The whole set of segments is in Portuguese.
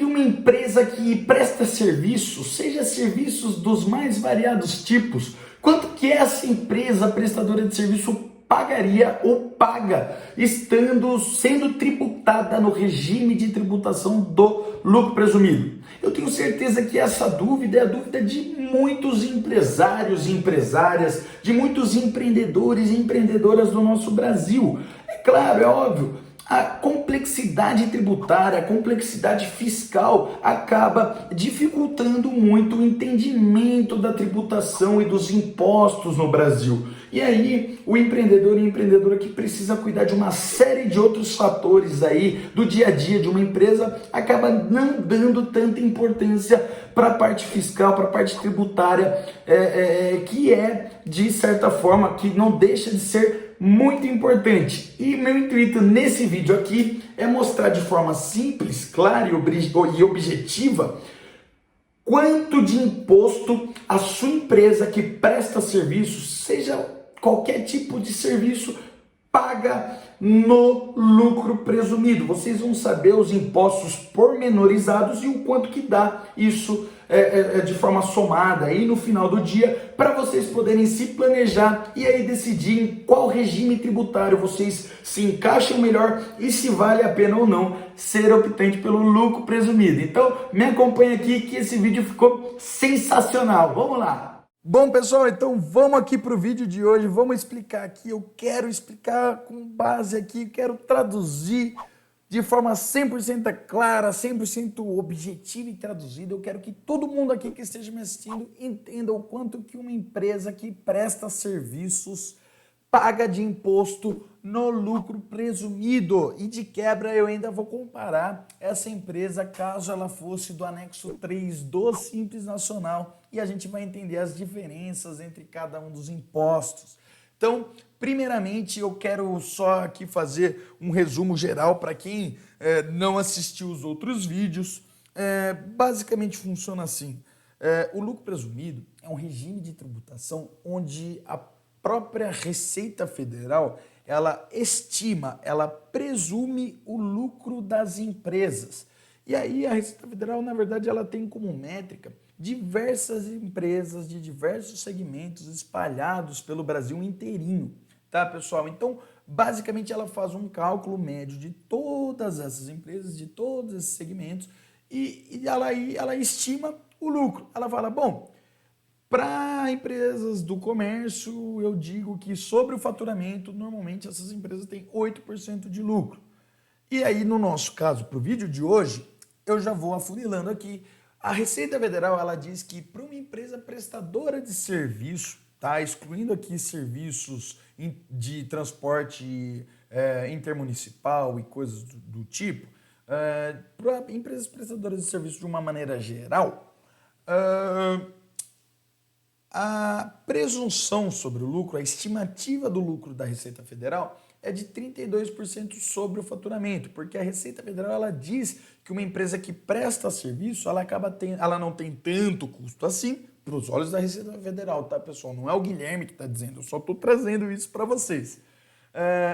que uma empresa que presta serviços, seja serviços dos mais variados tipos, quanto que essa empresa prestadora de serviço pagaria ou paga, sendo tributada no regime de tributação do lucro presumido? Eu tenho certeza que essa dúvida é a dúvida de muitos empresários e empresárias, de muitos empreendedores e empreendedoras do nosso Brasil. É claro, é óbvio, a complexidade tributária, a complexidade fiscal acaba dificultando muito o entendimento da tributação e dos impostos no Brasil. E aí, o empreendedor e a empreendedora que precisa cuidar de uma série de outros fatores aí do dia a dia de uma empresa acaba não dando tanta importância para a parte fiscal, para a parte tributária, que é, de certa forma, que não deixa de ser muito importante. E meu intuito nesse vídeo aqui é mostrar de forma simples, clara e objetiva quanto de imposto a sua empresa que presta serviço, seja qualquer tipo de serviço, paga no lucro presumido. Vocês vão saber os impostos pormenorizados e o quanto que dá isso de forma somada aí no final do dia, para vocês poderem se planejar e aí decidir em qual regime tributário vocês se encaixam melhor e se vale a pena ou não ser optante pelo lucro presumido. Então me acompanha aqui que esse vídeo ficou sensacional. Vamos lá! Bom, pessoal, então vamos aqui para o vídeo de hoje, vamos explicar aqui, eu quero explicar com base aqui, quero traduzir de forma 100% clara, 100% objetiva e traduzida. Eu quero que todo mundo aqui que esteja me assistindo entenda o quanto que uma empresa que presta serviços paga de imposto no lucro presumido. E de quebra eu ainda vou comparar essa empresa caso ela fosse do anexo 3 do Simples Nacional e a gente vai entender as diferenças entre cada um dos impostos. Então, primeiramente, eu quero só aqui fazer um resumo geral para quem não assistiu os outros vídeos. Basicamente funciona assim. O lucro presumido é um regime de tributação onde a própria Receita Federal, ela estima, ela presume o lucro das empresas. E aí a Receita Federal, na verdade, ela tem como métrica diversas empresas de diversos segmentos espalhados pelo Brasil inteirinho, tá, pessoal? Então, basicamente, ela faz um cálculo médio de todas essas empresas, de todos esses segmentos, e ela estima o lucro. Ela fala, bom, para empresas do comércio, eu digo que sobre o faturamento, normalmente essas empresas têm 8% de lucro. E aí, no nosso caso, para o vídeo de hoje, eu já vou afunilando aqui. A Receita Federal, ela diz que para uma empresa prestadora de serviço, tá, excluindo aqui serviços de transporte intermunicipal e coisas do tipo, para empresas prestadoras de serviço de uma maneira geral, a presunção sobre o lucro, a estimativa do lucro da Receita Federal é de 32% sobre o faturamento, porque a Receita Federal ela diz que uma empresa que presta serviço, ela não tem tanto custo assim, para os olhos da Receita Federal, tá, pessoal? Não é o Guilherme que está dizendo, eu só estou trazendo isso para vocês.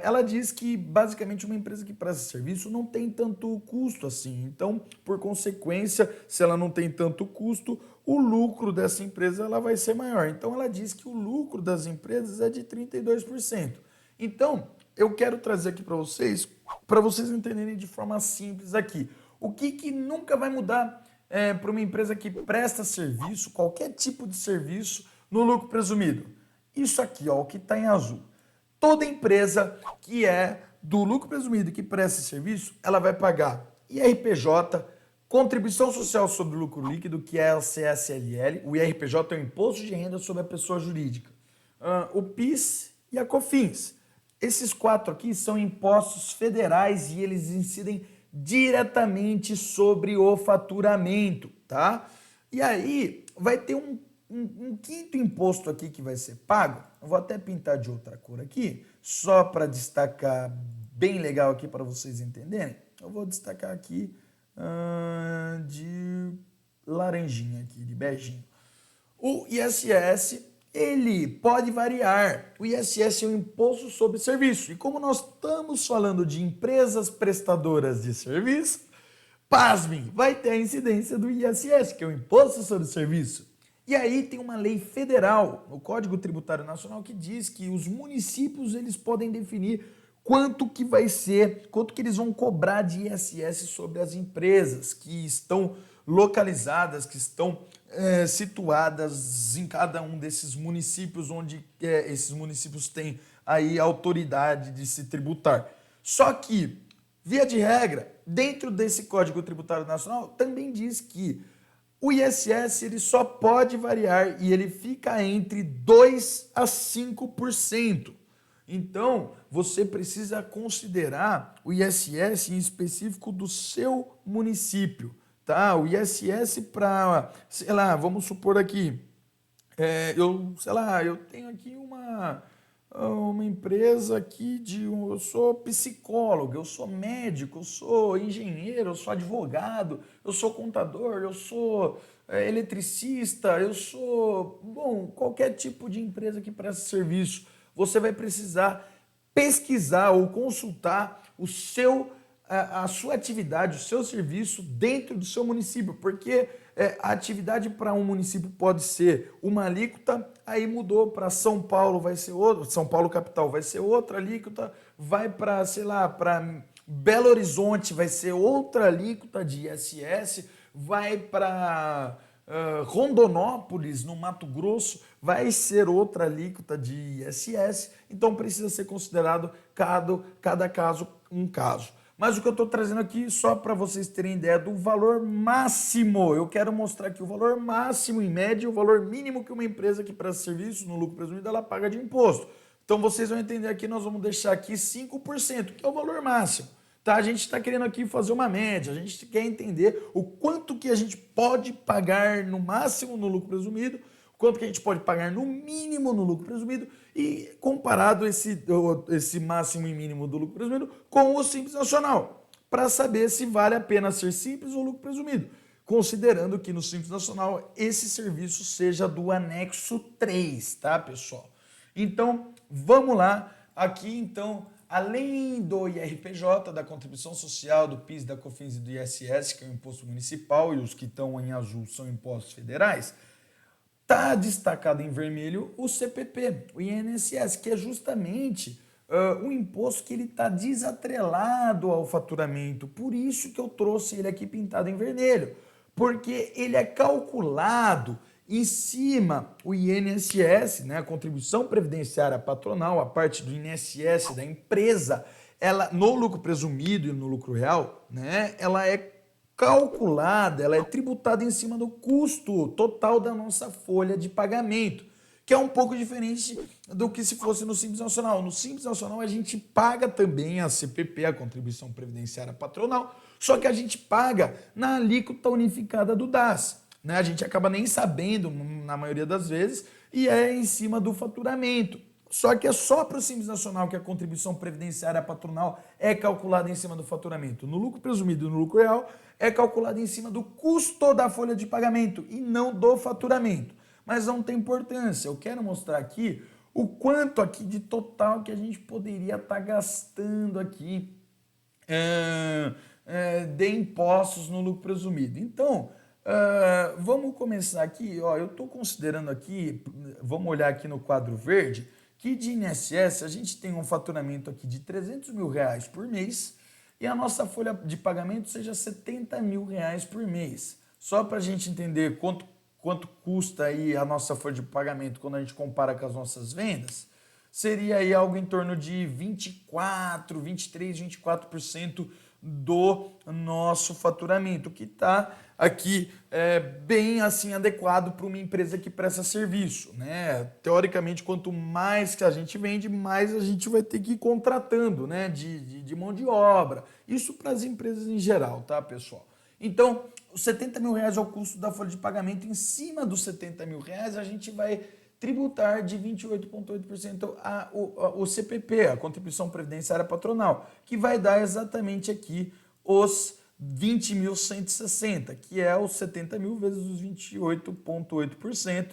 Ela diz que, basicamente, uma empresa que presta serviço não tem tanto custo assim. Então, por consequência, se ela não tem tanto custo, o lucro dessa empresa ela vai ser maior. Então, ela diz que o lucro das empresas é de 32%. Então, eu quero trazer aqui para vocês entenderem de forma simples aqui. O que nunca vai mudar para uma empresa que presta serviço, qualquer tipo de serviço, no lucro presumido? Isso aqui, ó, o que está em azul. Toda empresa que é do lucro presumido que presta serviço, ela vai pagar IRPJ, Contribuição Social sobre o Lucro Líquido, que é a CSLL. O IRPJ é o Imposto de Renda sobre a Pessoa Jurídica. O PIS e a COFINS. Esses 4 aqui são impostos federais e eles incidem diretamente sobre o faturamento, tá? E aí vai ter um quinto imposto aqui que vai ser pago. Eu vou até pintar de outra cor aqui, só para destacar bem legal aqui para vocês entenderem. Eu vou destacar aqui de laranjinha aqui, de beijinho. O ISS, ele pode variar. O ISS é um imposto sobre serviço. E como nós estamos falando de empresas prestadoras de serviço, pasmem, vai ter a incidência do ISS, que é o Imposto sobre o Serviço. E aí tem uma lei federal, o Código Tributário Nacional, que diz que os municípios eles podem definir quanto que vai ser, quanto que eles vão cobrar de ISS sobre as empresas que estão localizadas, que estão situadas em cada um desses municípios, onde esses municípios têm aí autoridade de se tributar. Só que, via de regra, dentro desse Código Tributário Nacional, também diz que o ISS ele só pode variar e ele fica entre 2 a 5%. Então, você precisa considerar o ISS em específico do seu município, tá? O ISS para, sei lá, vamos supor aqui, eu tenho aqui uma empresa aqui eu sou psicólogo, eu sou médico, eu sou engenheiro, eu sou advogado, eu sou contador, eu sou eletricista, eu sou, bom, qualquer tipo de empresa que presta serviço. Você vai precisar pesquisar ou consultar a sua atividade, o seu serviço dentro do seu município, porque a atividade para um município pode ser uma alíquota, aí mudou para São Paulo, vai ser outra, São Paulo capital vai ser outra alíquota, vai para, sei lá, para Belo Horizonte vai ser outra alíquota de ISS, vai para Rondonópolis, no Mato Grosso, vai ser outra alíquota de ISS, então precisa ser considerado cada caso um caso. Mas o que eu estou trazendo aqui, só para vocês terem ideia do valor máximo, eu quero mostrar aqui o valor máximo em média e o valor mínimo que uma empresa que presta serviço no lucro presumido ela paga de imposto. Então vocês vão entender aqui, nós vamos deixar aqui 5%, que é o valor máximo. Tá? A gente está querendo aqui fazer uma média, a gente quer entender o quanto que a gente pode pagar no máximo no lucro presumido, o quanto que a gente pode pagar no mínimo no lucro presumido e comparado esse máximo e mínimo do lucro presumido com o Simples Nacional, para saber se vale a pena ser simples ou lucro presumido, considerando que no Simples Nacional esse serviço seja do anexo 3, tá, pessoal? Então, vamos lá, aqui então, além do IRPJ, da contribuição social, do PIS, da COFINS e do ISS, que é o imposto municipal, e os que estão em azul são impostos federais, está destacado em vermelho o CPP, o INSS, que é justamente um imposto que ele está desatrelado ao faturamento. Por isso que eu trouxe ele aqui pintado em vermelho, porque ele é calculado em cima, o INSS, né, a contribuição previdenciária patronal, a parte do INSS da empresa, ela no lucro presumido e no lucro real, né, ela é calculada, ela é tributada em cima do custo total da nossa folha de pagamento, que é um pouco diferente do que se fosse no Simples Nacional. No Simples Nacional a gente paga também a CPP, a contribuição previdenciária patronal, só que a gente paga na alíquota unificada do DAS. Né? A gente acaba nem sabendo, na maioria das vezes, e é em cima do faturamento. Só que é só para o Simples Nacional que a contribuição previdenciária patronal é calculada em cima do faturamento. No lucro presumido e no lucro real é calculada em cima do custo da folha de pagamento e não do faturamento. Mas não tem importância. Eu quero mostrar aqui o quanto aqui de total que a gente poderia estar gastando aqui de impostos no lucro presumido. Então, vamos começar aqui. Ó, eu estou considerando aqui, vamos olhar aqui no quadro verde, que de INSS a gente tem um faturamento aqui de R$300 mil por mês e a nossa folha de pagamento seja R$70 mil por mês. Só para a gente entender quanto custa aí a nossa folha de pagamento quando a gente compara com as nossas vendas, seria aí algo em torno de 24% do nosso faturamento, que está aqui bem assim adequado para uma empresa que presta serviço, né? Teoricamente, quanto mais que a gente vende, mais a gente vai ter que ir contratando, né? de mão de obra. Isso para as empresas em geral, tá, pessoal? Então, os R$70 mil é o custo da folha de pagamento. Em cima dos R$70 mil, a gente vai tributar de 28,8% o CPP, a contribuição previdenciária patronal, que vai dar exatamente aqui os 20.160, que é os 70 mil vezes os 28,8%.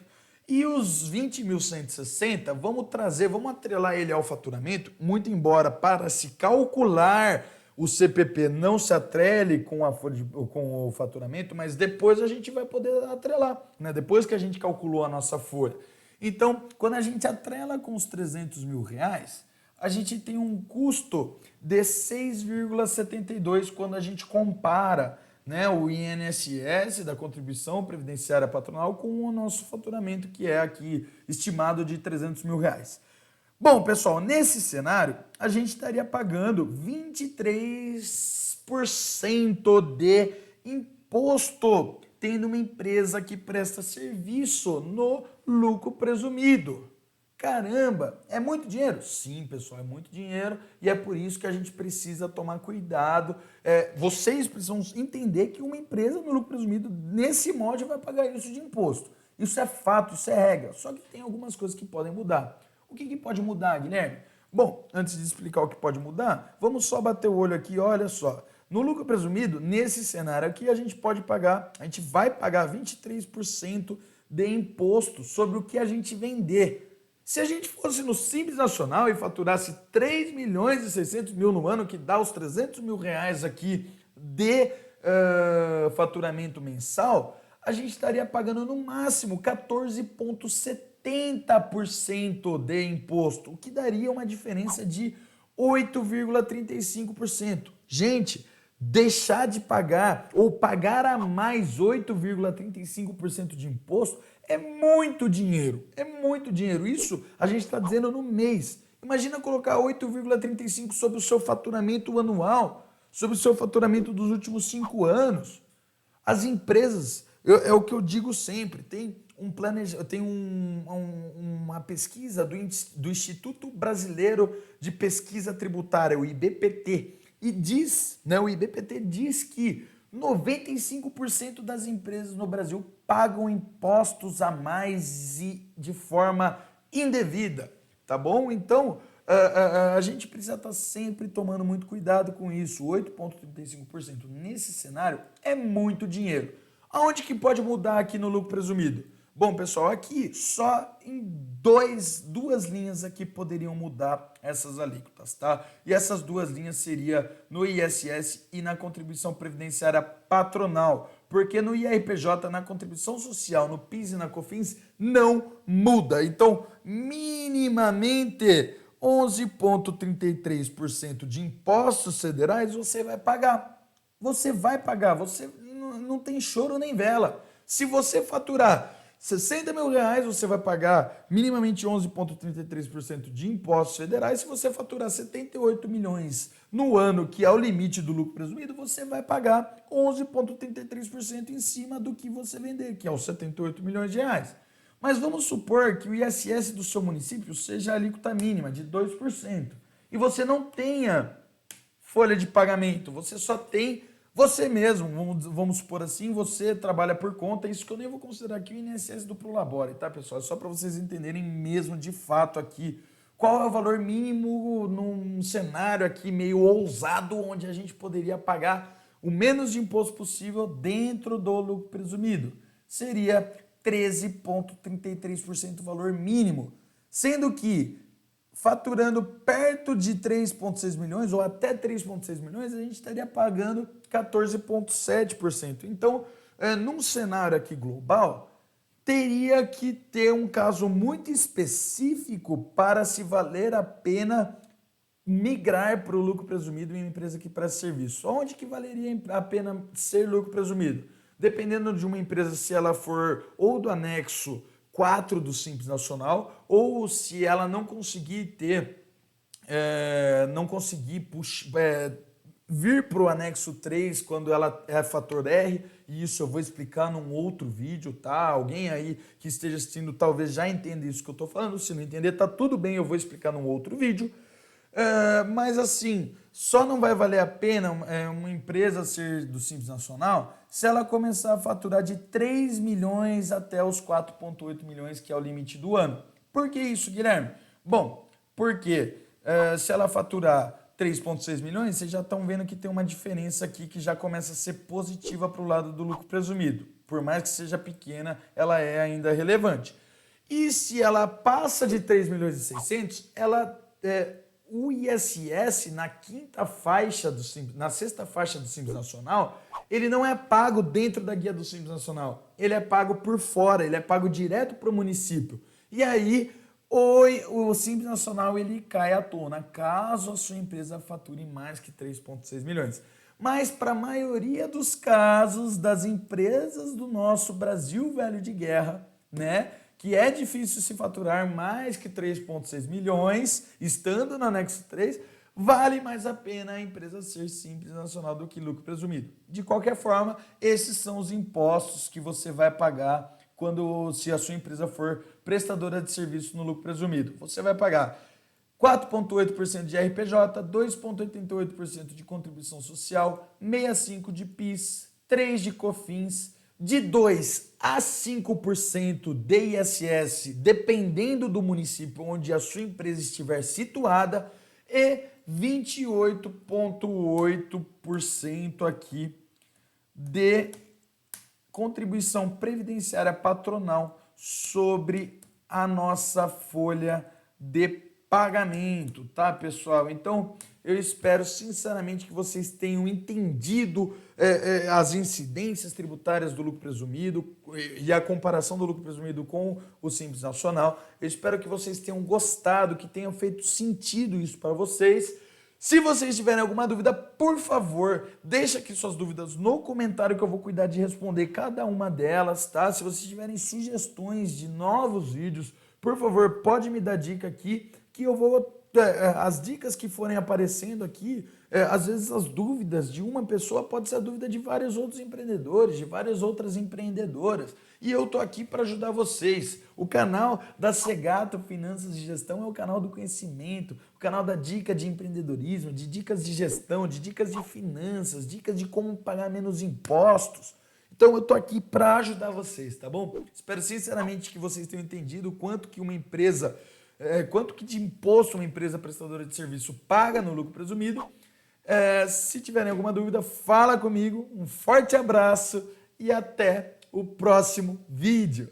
E os 20.160, vamos atrelar ele ao faturamento, muito embora para se calcular o CPP não se atrele com o faturamento, mas depois a gente vai poder atrelar, né? Depois que a gente calculou a nossa folha. Então, quando a gente atrela com os 300 mil reais, a gente tem um custo de 6,72 quando a gente compara, né, o INSS da contribuição previdenciária patronal com o nosso faturamento, que é aqui estimado de 300 mil reais. Bom, pessoal, nesse cenário, a gente estaria pagando 23% de imposto, tendo uma empresa que presta serviço no lucro presumido. Caramba, é muito dinheiro? Sim, pessoal, é muito dinheiro e é por isso que a gente precisa tomar cuidado. Vocês precisam entender que uma empresa no lucro presumido, nesse molde, vai pagar isso de imposto. Isso é fato, isso é regra. Só que tem algumas coisas que podem mudar. O que pode mudar, Guilherme? Bom, antes de explicar o que pode mudar, vamos só bater o olho aqui, olha só. No lucro presumido, nesse cenário aqui, a gente vai pagar 23% de imposto sobre o que a gente vender. Se a gente fosse no Simples Nacional e faturasse 3 milhões e 600 mil no ano, que dá os 300 mil reais aqui de faturamento mensal, a gente estaria pagando no máximo 14,70% de imposto, o que daria uma diferença de 8,35%. Gente, deixar de pagar ou pagar a mais 8,35% de imposto é muito dinheiro, é muito dinheiro. Isso a gente está dizendo no mês. Imagina colocar 8,35% sobre o seu faturamento anual, sobre o seu faturamento dos últimos 5 anos. As empresas, é o que eu digo sempre, tem uma pesquisa do Instituto Brasileiro de Pesquisa Tributária, o IBPT, e o IBPT diz que 95% das empresas no Brasil pagam impostos a mais e de forma indevida, tá bom? Então, a gente precisa estar sempre tomando muito cuidado com isso. 8,35% nesse cenário é muito dinheiro. Aonde que pode mudar aqui no lucro presumido? Bom, pessoal, aqui só em duas linhas aqui poderiam mudar essas alíquotas, tá? E essas duas linhas seria no ISS e na contribuição previdenciária patronal, porque no IRPJ, na contribuição social, no PIS e na COFINS não muda. Então, minimamente 11,33% de impostos federais você vai pagar. Você vai pagar, você não tem choro nem vela. Se você faturar 60 mil reais, você vai pagar minimamente 11,33% de impostos federais. Se você faturar 78 milhões no ano, que é o limite do lucro presumido, você vai pagar 11,33% em cima do que você vender, que é os 78 milhões de reais. Mas vamos supor que o ISS do seu município seja a alíquota mínima de 2% e você não tenha folha de pagamento, você só tem você mesmo, vamos supor assim, você trabalha por conta, isso que eu nem vou considerar aqui o INSS do Prolabore, tá, pessoal? É só para vocês entenderem mesmo de fato aqui qual é o valor mínimo num cenário aqui meio ousado, onde a gente poderia pagar o menos de imposto possível dentro do lucro presumido. Seria 13,33% o valor mínimo, sendo que faturando perto de 3,6 milhões ou até 3,6 milhões, a gente estaria pagando 14,7%. Então, num cenário aqui global, teria que ter um caso muito específico para se valer a pena migrar para o lucro presumido em uma empresa que presta serviço. Onde que valeria a pena ser lucro presumido? Dependendo de uma empresa, se ela for ou do anexo 4 do Simples Nacional, ou se ela não conseguir vir para o anexo 3 quando ela é fator R, e isso eu vou explicar num outro vídeo, tá? Alguém aí que esteja assistindo talvez já entenda isso que eu estou falando, se não entender tá tudo bem, eu vou explicar num outro vídeo. Mas assim, só não vai valer a pena uma empresa ser do Simples Nacional se ela começar a faturar de 3 milhões até os 4,8 milhões, que é o limite do ano. Por que isso, Guilherme? Bom, porque se ela faturar 3,6 milhões, vocês já estão vendo que tem uma diferença aqui que já começa a ser positiva para o lado do lucro presumido. Por mais que seja pequena, ela é ainda relevante. E se ela passa de 3 milhões e 600, o ISS na quinta faixa do Simples, na sexta faixa do Simples Nacional, ele não é pago dentro da guia do Simples Nacional, ele é pago por fora, ele é pago direto para o município. E aí o Simples Nacional ele cai à tona caso a sua empresa fature mais que 3,6 milhões. Mas para a maioria dos casos das empresas do nosso Brasil velho de guerra, né, que é difícil se faturar mais que 3,6 milhões, estando no anexo 3, vale mais a pena a empresa ser Simples Nacional do que lucro presumido. De qualquer forma, esses são os impostos que você vai pagar se a sua empresa for prestadora de serviço no lucro presumido. Você vai pagar 4,8% de RPJ, 2,88% de contribuição social, 65% de PIS, 3% de COFINS, de 2% a 5% de ISS, dependendo do município onde a sua empresa estiver situada, e 28,8% aqui de contribuição previdenciária patronal sobre a nossa folha de pagamento, tá, pessoal? Então, eu espero sinceramente que vocês tenham entendido as incidências tributárias do lucro presumido e a comparação do lucro presumido com o Simples Nacional. Eu espero que vocês tenham gostado, que tenham feito sentido isso para vocês. Se vocês tiverem alguma dúvida, por favor, deixa aqui suas dúvidas no comentário que eu vou cuidar de responder cada uma delas, tá? Se vocês tiverem sugestões de novos vídeos, por favor, pode me dar dica aqui que eu vou... As dicas que forem aparecendo aqui, às vezes as dúvidas de uma pessoa pode ser a dúvida de vários outros empreendedores, de várias outras empreendedoras. E eu tô aqui para ajudar vocês. O canal da Segato Finanças e Gestão é o canal do conhecimento, o canal da dica de empreendedorismo, de dicas de gestão, de dicas de finanças, dicas de como pagar menos impostos. Então eu tô aqui para ajudar vocês, tá bom? Espero sinceramente que vocês tenham entendido o quanto que uma empresa... quanto que de imposto uma empresa prestadora de serviço paga no lucro presumido. Se tiverem alguma dúvida, fala comigo. Um forte abraço e até o próximo vídeo.